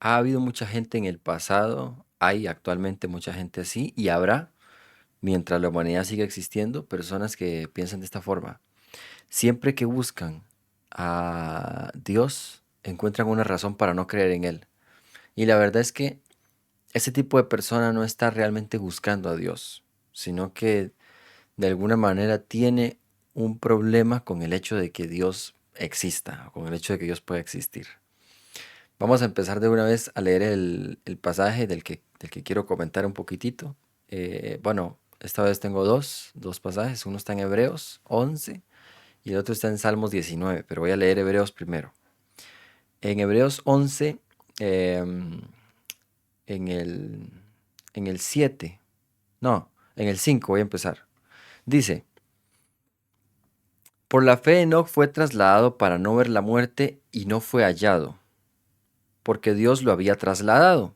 Ha habido mucha gente en el pasado, hay actualmente mucha gente así y habrá, mientras la humanidad siga existiendo, personas que piensan de esta forma. Siempre que buscan a Dios, encuentran una razón para no creer en Él. Y la verdad es que ese tipo de persona no está realmente buscando a Dios, sino que de alguna manera tiene un problema con el hecho de que Dios exista, o con el hecho de que Dios pueda existir. Vamos a empezar de una vez a leer el pasaje del que quiero comentar un poquitito. Bueno, esta vez tengo dos pasajes. Uno está en Hebreos 11 y el otro está en Salmos 19, pero voy a leer Hebreos primero. En Hebreos 11, em, en el, en el 7, no, en el 5 voy a empezar. Dice, por la fe Enoc fue trasladado para no ver la muerte y no fue hallado, porque Dios lo había trasladado.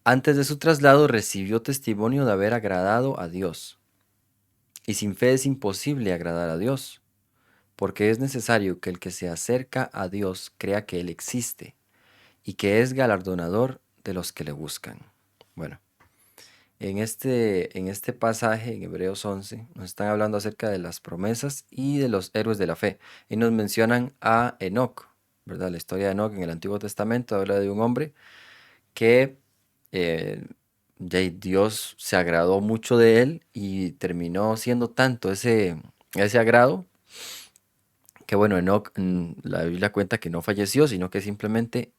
Antes de su traslado recibió testimonio de haber agradado a Dios. Y sin fe es imposible agradar a Dios, porque es necesario que el que se acerca a Dios crea que Él existe y que es galardonador de los que le buscan. Bueno, en este pasaje, en Hebreos 11, nos están hablando acerca de las promesas y de los héroes de la fe. Y nos mencionan a Enoc, ¿verdad? La historia de Enoc en el Antiguo Testamento habla de un hombre que eh, Dios se agradó mucho de él y terminó siendo tanto ese agrado que, bueno, Enoc, la Biblia cuenta que no falleció, sino que simplemente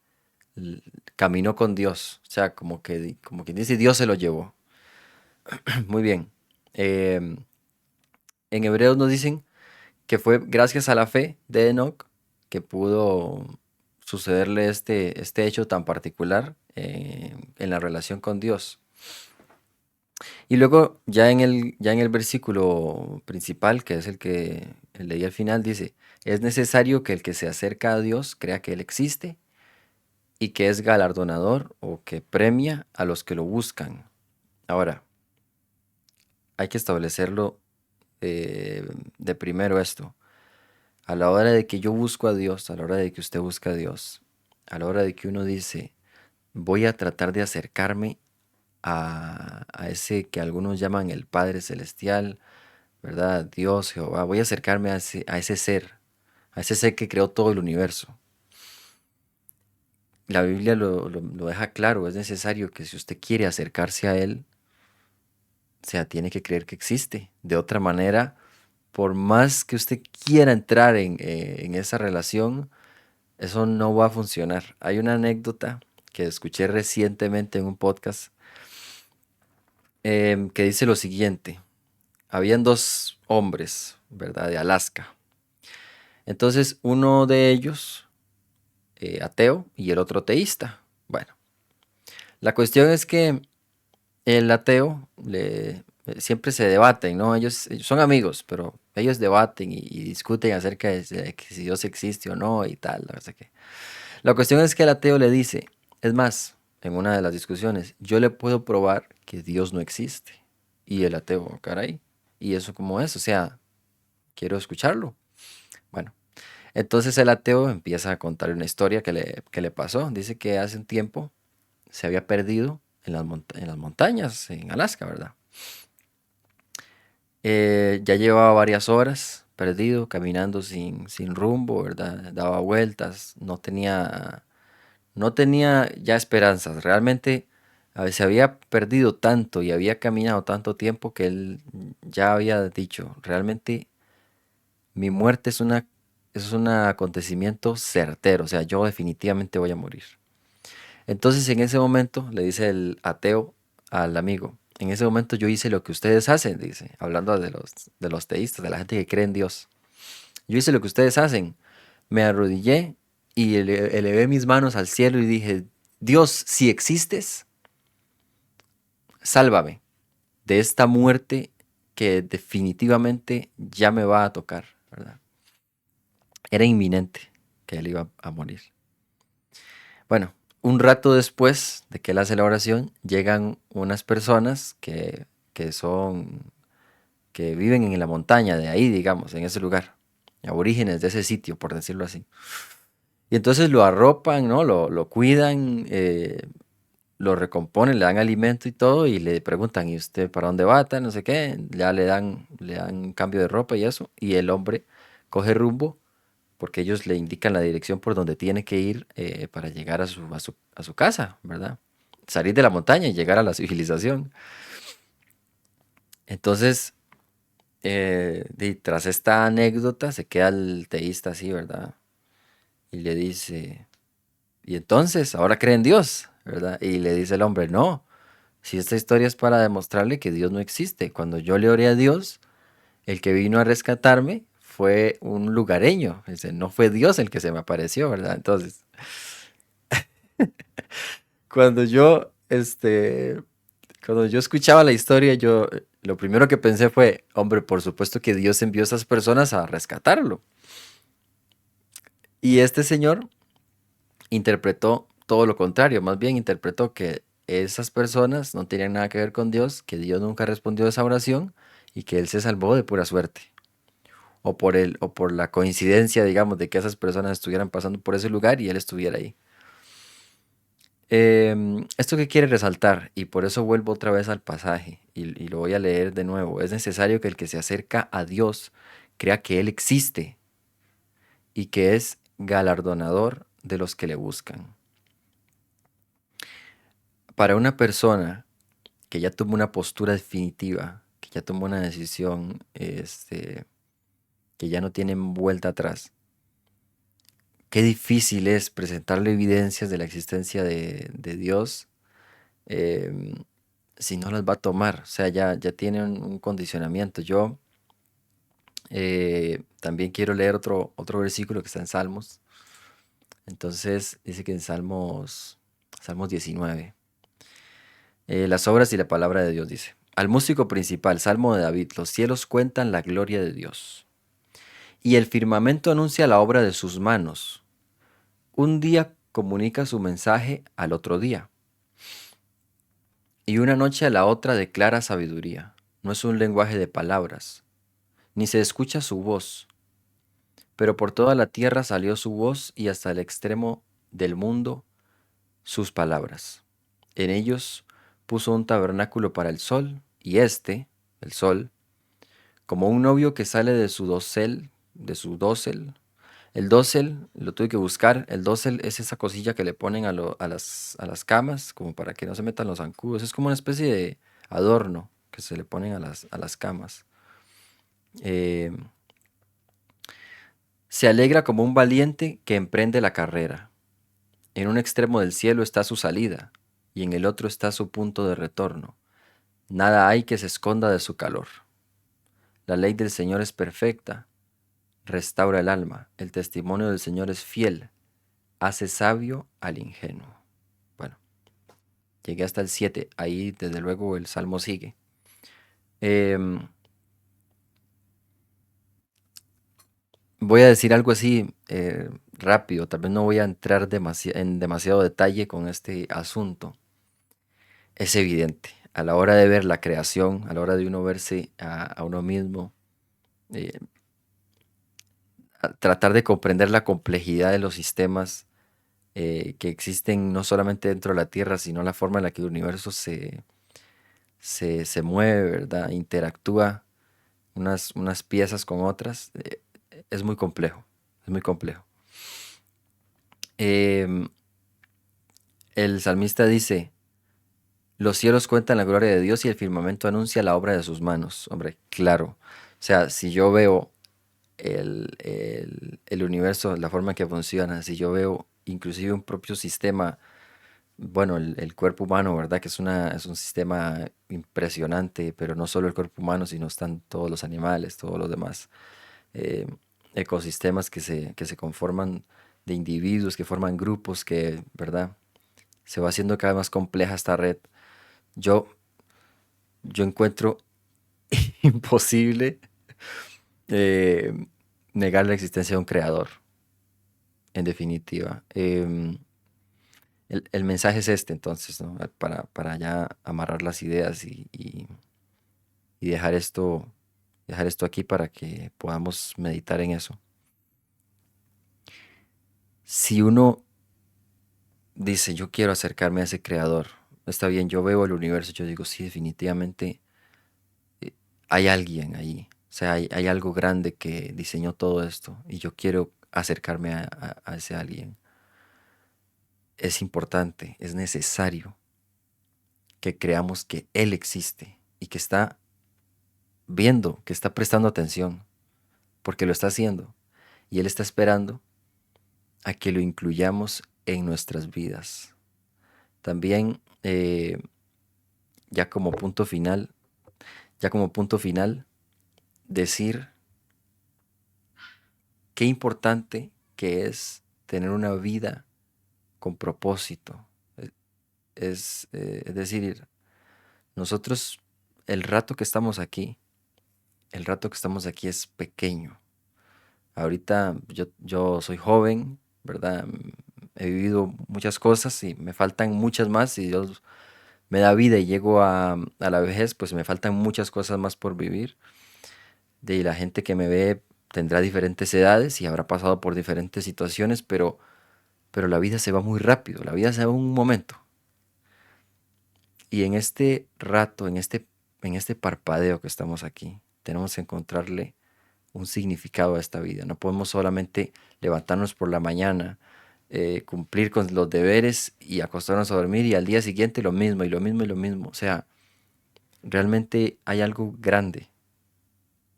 l- caminó con Dios. O sea, como quien dice, Dios se lo llevó. Muy bien. Em, en Hebreos nos dicen que fue gracias a la fe de Enoc que pudo sucederle este hecho tan particular en la relación con Dios. Y luego ya en el versículo principal, que es el que leí al final, dice, es necesario que el que se acerca a Dios crea que Él existe y que es galardonador o que premia a los que lo buscan. Ahora, hay que establecerlo de primero esto. A la hora de que yo busco a Dios, a la hora de que usted busca a Dios, a la hora de que uno dice, voy a tratar de acercarme a ese que algunos llaman el Padre Celestial, ¿verdad? Dios, Jehová, voy a acercarme a ese ser que creó todo el universo. La Biblia lo deja claro, es necesario que si usted quiere acercarse a Él, o sea, tiene que creer que existe. De otra manera, por más que usted quiera entrar en esa relación, eso no va a funcionar. Hay una anécdota que escuché recientemente en un podcast que dice lo siguiente. Habían dos hombres, ¿verdad? De Alaska. Entonces, uno de ellos ateo y el otro teísta. Bueno, la cuestión es que el ateo siempre se debaten, ¿no? Ellos son amigos, pero ellos debaten y discuten acerca de que si Dios existe o no y tal, no sé qué. La cuestión es que el ateo le dice, es más, en una de las discusiones, yo le puedo probar que Dios no existe. Y el ateo, caray, ¿y eso cómo es? O sea, quiero escucharlo. Bueno, entonces el ateo empieza a contar una historia que le pasó. Dice que hace un tiempo se había perdido en las montañas, en Alaska, ¿verdad? Ya llevaba varias horas perdido, caminando sin rumbo, ¿verdad? Daba vueltas, no tenía ya esperanzas. Realmente se había perdido tanto y había caminado tanto tiempo que él ya había dicho, realmente mi muerte es un acontecimiento certero, o sea, yo definitivamente voy a morir. Entonces en ese momento le dice el ateo al amigo, en ese momento yo hice lo que ustedes hacen, dice, hablando de los teístas, de la gente que cree en Dios. Yo hice lo que ustedes hacen, me arrodillé y elevé mis manos al cielo y dije, Dios, si existes, sálvame de esta muerte que definitivamente ya me va a tocar, ¿verdad? Era inminente que él iba a morir. Bueno, un rato después de que él hace la oración, llegan unas personas que viven en la montaña de ahí, digamos, en ese lugar, aborígenes de ese sitio, por decirlo así. Y entonces lo arropan, ¿no? Lo cuidan, lo recomponen, le dan alimento y todo, y le preguntan, ¿y usted para dónde va? Tal, no sé qué. Ya le dan un cambio de ropa y eso. Y el hombre coge rumbo, porque ellos le indican la dirección por donde tiene que ir para llegar a su casa, ¿verdad? Salir de la montaña y llegar a la civilización. Entonces, tras esta anécdota, se queda el teísta así, ¿verdad? Y le dice, y entonces, ahora cree en Dios, ¿verdad? Y le dice el hombre, no, si esta historia es para demostrarle que Dios no existe. Cuando yo le oré a Dios, el que vino a rescatarme fue un lugareño. Dice, no fue Dios el que se me apareció, ¿verdad? Entonces, cuando yo, cuando yo escuchaba la historia, yo lo primero que pensé fue, hombre, por supuesto que Dios envió a esas personas a rescatarlo. Y este señor interpretó todo lo contrario, más bien interpretó que esas personas no tenían nada que ver con Dios, que Dios nunca respondió a esa oración y que él se salvó de pura suerte. O por la coincidencia, digamos, de que esas personas estuvieran pasando por ese lugar y él estuviera ahí. Esto que quiere resaltar, y por eso vuelvo otra vez al pasaje, y lo voy a leer de nuevo, es necesario que el que se acerca a Dios crea que Él existe y que es galardonador de los que le buscan. Para una persona que ya tomó una postura definitiva, que ya tomó una decisión, que ya no tiene vuelta atrás, qué difícil es presentarle evidencias de la existencia de Dios, em, si no las va a tomar. O sea, ya tiene un condicionamiento. Yo también quiero leer otro versículo que está en Salmos. Entonces dice que en Salmos 19, las obras y la palabra de Dios dice. Al músico principal, Salmo de David, los cielos cuentan la gloria de Dios, y el firmamento anuncia la obra de sus manos. Un día comunica su mensaje al otro día, y una noche a la otra declara sabiduría. No es un lenguaje de palabras, ni se escucha su voz, pero por toda la tierra salió su voz y hasta el extremo del mundo sus palabras. En ellos puso un tabernáculo para el sol, y éste, el sol, como un novio que sale de su dosel. El dosel, lo tuve que buscar, el dosel es esa cosilla que le ponen a las camas, como para que no se metan los zancudos. Es como una especie de adorno que se le ponen a las camas. Eh, Se alegra como un valiente que emprende la carrera. En un extremo del cielo está su salida, y en el otro está su punto de retorno. Nada hay que se esconda de su calor. La ley del Señor es perfecta, restaura el alma. El testimonio del Señor es fiel, hace sabio al ingenuo. Bueno, llegué hasta el 7. Ahí desde luego el salmo sigue. Em, Voy a decir algo así rápido, tal vez no voy a entrar en demasiado detalle con este asunto. Es evidente, a la hora de ver la creación, a la hora de uno verse a uno mismo, eh, tratar de comprender la complejidad de los sistemas que existen no solamente dentro de la Tierra, sino la forma en la que el universo se mueve, ¿verdad? Interactúa unas piezas con otras, es muy complejo, es muy complejo. Em, el salmista dice, los cielos cuentan la gloria de Dios y el firmamento anuncia la obra de sus manos. Hombre, claro. O sea, si yo veo el universo, la forma en que funciona, si yo veo inclusive un propio sistema, bueno, el cuerpo humano, ¿verdad? Que es un sistema impresionante, pero no solo el cuerpo humano, sino están todos los animales, todos los demás eh, ecosistemas que se conforman de individuos, que forman grupos, que, ¿verdad? Se va haciendo cada vez más compleja esta red. Yo, yo encuentro imposible eh, negar la existencia de un creador, en definitiva. El mensaje es este, entonces, ¿no? Para ya amarrar las ideas y dejar esto aquí para que podamos meditar en eso. Si uno dice, yo quiero acercarme a ese creador, está bien, yo veo el universo, yo digo, sí, definitivamente hay alguien ahí. O sea, hay algo grande que diseñó todo esto y yo quiero acercarme a ese alguien. Es importante, es necesario que creamos que Él existe y que está viendo, que está prestando atención, porque lo está haciendo. Y Él está esperando a que lo incluyamos en nuestras vidas. También, ya como punto final, ya como punto final, decir qué importante que es tener una vida con propósito. Es decir, nosotros, el rato que estamos aquí, el rato que estamos aquí es pequeño. Ahorita yo soy joven, ¿verdad? He vivido muchas cosas y me faltan muchas más. Si Dios me da vida y llego a la vejez, pues me faltan muchas cosas más por vivir. De la gente que me ve tendrá diferentes edades y habrá pasado por diferentes situaciones, pero la vida se va muy rápido, la vida se va en un momento. Y en este rato, en este parpadeo que estamos aquí, tenemos que encontrarle un significado a esta vida. No podemos solamente levantarnos por la mañana, cumplir con los deberes y acostarnos a dormir y al día siguiente lo mismo y lo mismo y lo mismo. O sea, realmente hay algo grande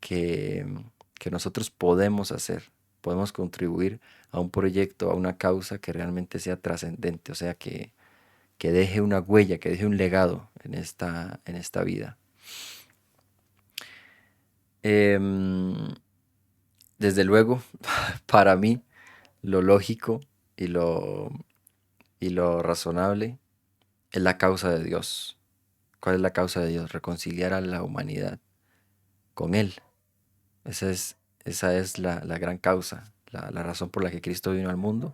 que, que nosotros podemos hacer. Podemos contribuir a un proyecto, a una causa que realmente sea trascendente, o sea, que deje una huella, que deje un legado en esta vida. Em, Desde luego, para mí, lo lógico y lo razonable es la causa de Dios. ¿Cuál es la causa de Dios? Reconciliar a la humanidad con Él. Esa es la gran causa, la razón por la que Cristo vino al mundo.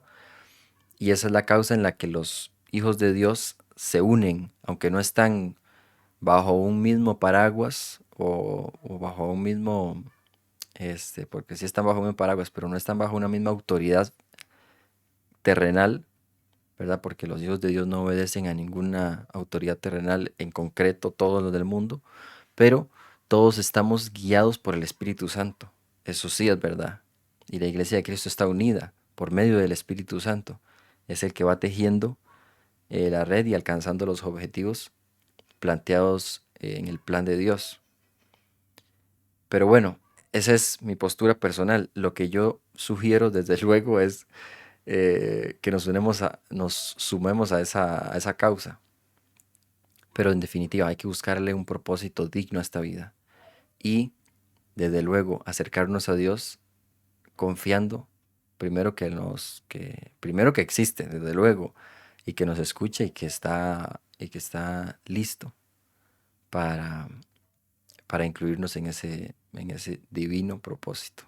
Y esa es la causa en la que los hijos de Dios se unen, aunque no están bajo un mismo paraguas o bajo un mismo, porque sí están bajo un mismo paraguas, pero no están bajo una misma autoridad terrenal, ¿verdad? Porque los hijos de Dios no obedecen a ninguna autoridad terrenal en concreto, todos los del mundo, pero todos estamos guiados por el Espíritu Santo. Eso sí es verdad. Y la iglesia de Cristo está unida por medio del Espíritu Santo. Es el que va tejiendo la red y alcanzando los objetivos planteados en el plan de Dios. Pero bueno, esa es mi postura personal. Lo que yo sugiero, desde luego, es que nos sumemos a esa causa. Pero en definitiva, hay que buscarle un propósito digno a esta vida. Y, desde luego, acercarnos a Dios confiando primero que existe, desde luego, y que nos escucha y que está listo para, para incluirnos en ese divino propósito.